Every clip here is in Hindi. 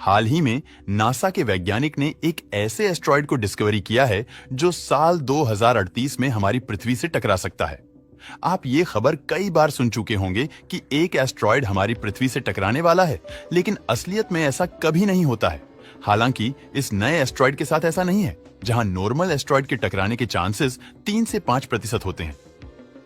हाल ही में नासा के वैज्ञानिक ने एक ऐसे एस्ट्रॉयड को डिस्कवरी किया है जो साल 2038 में हमारी पृथ्वी से टकरा सकता है। आप ये खबर कई बार सुन चुके होंगे कि एक एस्ट्रॉयड हमारी पृथ्वी से टकराने वाला है, लेकिन असलियत में ऐसा कभी नहीं होता है। हालांकि इस नए एस्ट्रॉयड के साथ ऐसा नहीं है, जहां नॉर्मल एस्ट्रॉयड के टकराने के चांसेस 3 से 5% होते हैं,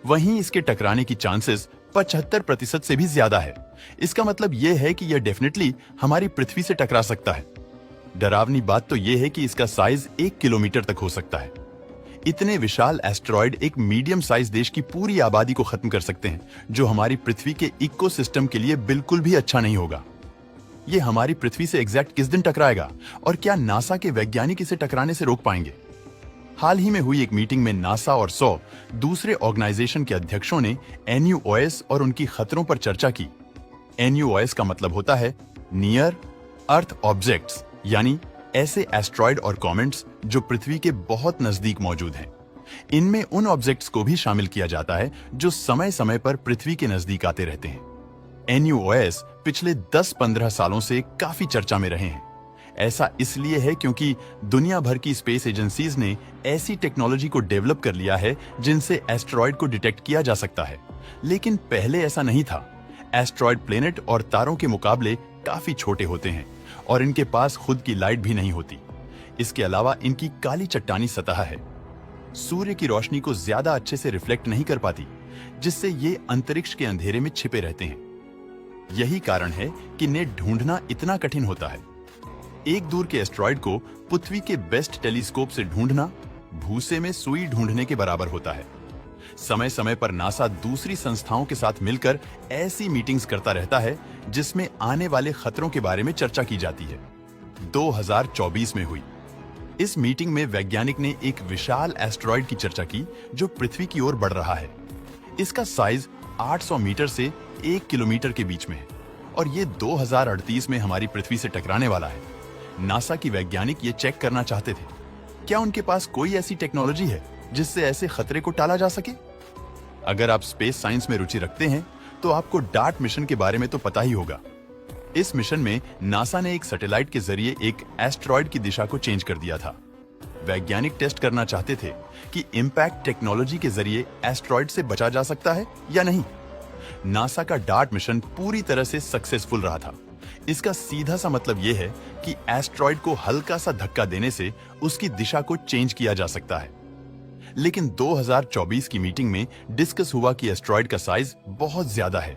वहीं इसके टकराने की चांसेस 75% से भी ज्यादा है। इसका मतलब यह है कि यह डेफिनेटली हमारी पृथ्वी से टकरा सकता है। डरावनी बात तो यह है कि इसका साइज 1 किलोमीटर तक हो सकता है। इतने विशाल एस्टेरॉयड एक मीडियम साइज देश की पूरी आबादी को खत्म कर सकते हैं, जो हमारी पृथ्वी के इकोसिस्टम के लिए बिल्कुल भी अच्छा नहीं होगा। ये हमारी पृथ्वी से एग्जैक्ट किस दिन टकराएगा और क्या नासा के वैज्ञानिक इसे टकराने से रोक पाएंगे? हाल ही में हुई एक मीटिंग में नासा और 100 दूसरे ऑर्गेनाइजेशन के अध्यक्षों ने NUOS और उनकी खतरों पर चर्चा की। NUOS का मतलब होता है नियर अर्थ ऑब्जेक्ट्स, यानी ऐसे एस्ट्रॉयड और कॉमेट्स जो पृथ्वी के बहुत नजदीक मौजूद हैं। इनमें उन ऑब्जेक्ट्स को भी शामिल किया जाता है जो समय समय पर पृथ्वी के नजदीक आते रहते हैं। NUOS पिछले 10-15 सालों से काफी चर्चा में रहे हैं। ऐसा इसलिए है क्योंकि दुनिया भर की स्पेस एजेंसीज ने ऐसी टेक्नोलॉजी को डेवलप कर लिया है जिनसे एस्ट्रॉयड को डिटेक्ट किया जा सकता है, लेकिन पहले ऐसा नहीं था। एस्ट्रॉयड प्लेनेट और तारों के मुकाबले काफी छोटे होते हैं और इनके पास खुद की लाइट भी नहीं होती। इसके अलावा इनकी काली चट्टानी सतह है, सूर्य की रोशनी को ज्यादा अच्छे से रिफ्लेक्ट नहीं कर पाती, जिससे ये अंतरिक्ष के अंधेरे में छिपे रहते हैं। यही कारण है कि इन्हें ढूंढना इतना कठिन होता है। एक दूर के एस्ट्रॉयड को पृथ्वी के बेस्ट टेलीस्कोप से ढूंढना भूसे में सुई ढूंढने के बराबर होता है। समय समय पर नासा दूसरी संस्थाओं के साथ मिलकर ऐसी मीटिंग्स करता रहता है जिसमें आने वाले खतरों के बारे में चर्चा की जाती है। 2024 में हुई इस मीटिंग में वैज्ञानिक ने एक विशाल एस्टेरॉयड की चर्चा की जो पृथ्वी की ओर बढ़ रहा है। इसका साइज 800 मीटर से 1 किलोमीटर के बीच में है और ये 2038 में हमारी पृथ्वी से टकराने वाला है। नासा की वैज्ञानिक ये चेक करना चाहते थे, क्या उनके पास कोई ऐसी टेक्नोलॉजी है जिससे ऐसे खतरे को टाला जा सके? अगर आप स्पेस साइंस में रुचि रखते हैं तो आपको डार्ट मिशन के बारे में तो पता ही होगा। इस मिशन में नासा ने एक सैटेलाइट के जरिए एक एस्टेरॉयड की दिशा को चेंज कर दिया था। वैज्ञानिक टेस्ट करना चाहते थे कि इंपैक्ट टेक्नोलॉजी के जरिए एस्टेरॉयड से बचा जा सकता है या नहीं। नासा का डार्ट मिशन पूरी तरह से सक्सेसफुल रहा था। इसका सीधा सा मतलब यह है कि एस्टेरॉयड को हल्का सा धक्का देने से उसकी दिशा को चेंज किया जा सकता है। लेकिन 2024 की मीटिंग में डिस्कस हुआ कि एस्टेरॉयड का साइज बहुत ज्यादा है।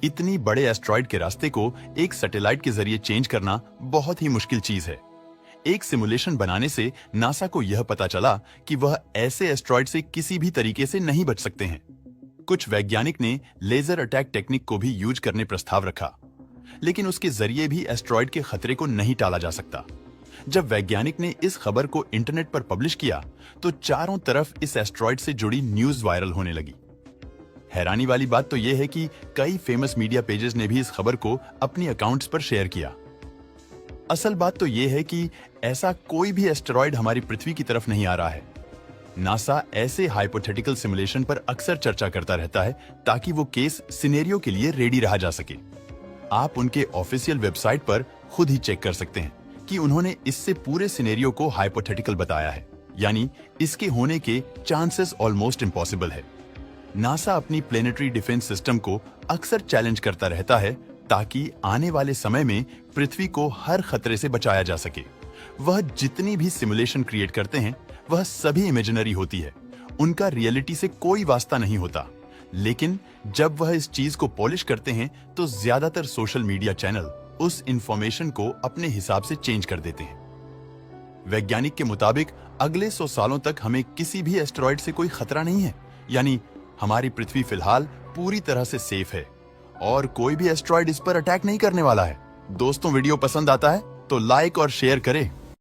इतनी बड़े एस्टेरॉयड के रास्ते को एक सैटेलाइट के जरिए चेंज करना बहुत ही मुश्किल चीज है। एक सिमुलेशन बनाने से नासा को यह पता चला कि वह ऐसे एस्टेरॉयड से किसी भी तरीके से नहीं बच सकते हैं। कुछ वैज्ञानिक ने लेजर अटैक टेक्निक को भी यूज करने प्रस्ताव रखा, लेकिन उसके जरिए भी एस्टेरॉयड के खतरे को नहीं टाला जा सकता। जब वैज्ञानिक ने इस खबर को इंटरनेट पर पब्लिश किया तो चारों तरफ इस एस्टेरॉयड से जुड़ी न्यूज वायरल होने लगी। हैरानी वाली बात तो यह है कि कई फेमस मीडिया पेजेस ने भी इस खबर को अपनी अकाउंट्स पर शेयर किया। असल बात तो यह है कि ऐसा कोई भी एस्टेरॉयड हमारी पृथ्वी की तरफ नहीं आ रहा है। नासा ऐसे हाइपोथेटिकल सिमुलेशन पर अक्सर चर्चा करता रहता है ताकि वो केस सिनेरियो के लिए रेडी रहा जा सके। आप उनके ऑफिशियल वेबसाइट पर खुद ही चेक कर सकते हैं कि उन्होंने इससे पूरे सिनेरियो को हाइपोथेटिकल बताया है, यानी इसके होने के चांसेस ऑलमोस्ट इम्पॉसिबल है। नासा अपनी प्लेनेटरी डिफेंस सिस्टम को अक्सर चैलेंज करता रहता है ताकि आने वाले समय में पृथ्वी को हर खतरे से बचाया जा सके। वह जितनी भी सिमुलेशन क्रिएट करते हैं वह सभी इमेजिनरी होती है, उनका रियलिटी से कोई वास्ता नहीं होता। लेकिन जब वह इस चीज को पॉलिश करते हैं तो ज्यादातर सोशल मीडिया चैनल उस इंफॉर्मेशन को अपने हिसाब से चेंज कर देते हैं। वैज्ञानिक के मुताबिक अगले 100 सालों तक हमें किसी भी एस्टेरॉयड से कोई खतरा नहीं है, यानी हमारी पृथ्वी फिलहाल पूरी तरह से सेफ है और कोई भी एस्टेरॉयड इस पर अटैक नहीं करने वाला है। दोस्तों, वीडियो पसंद आता है तो लाइक और शेयर करें।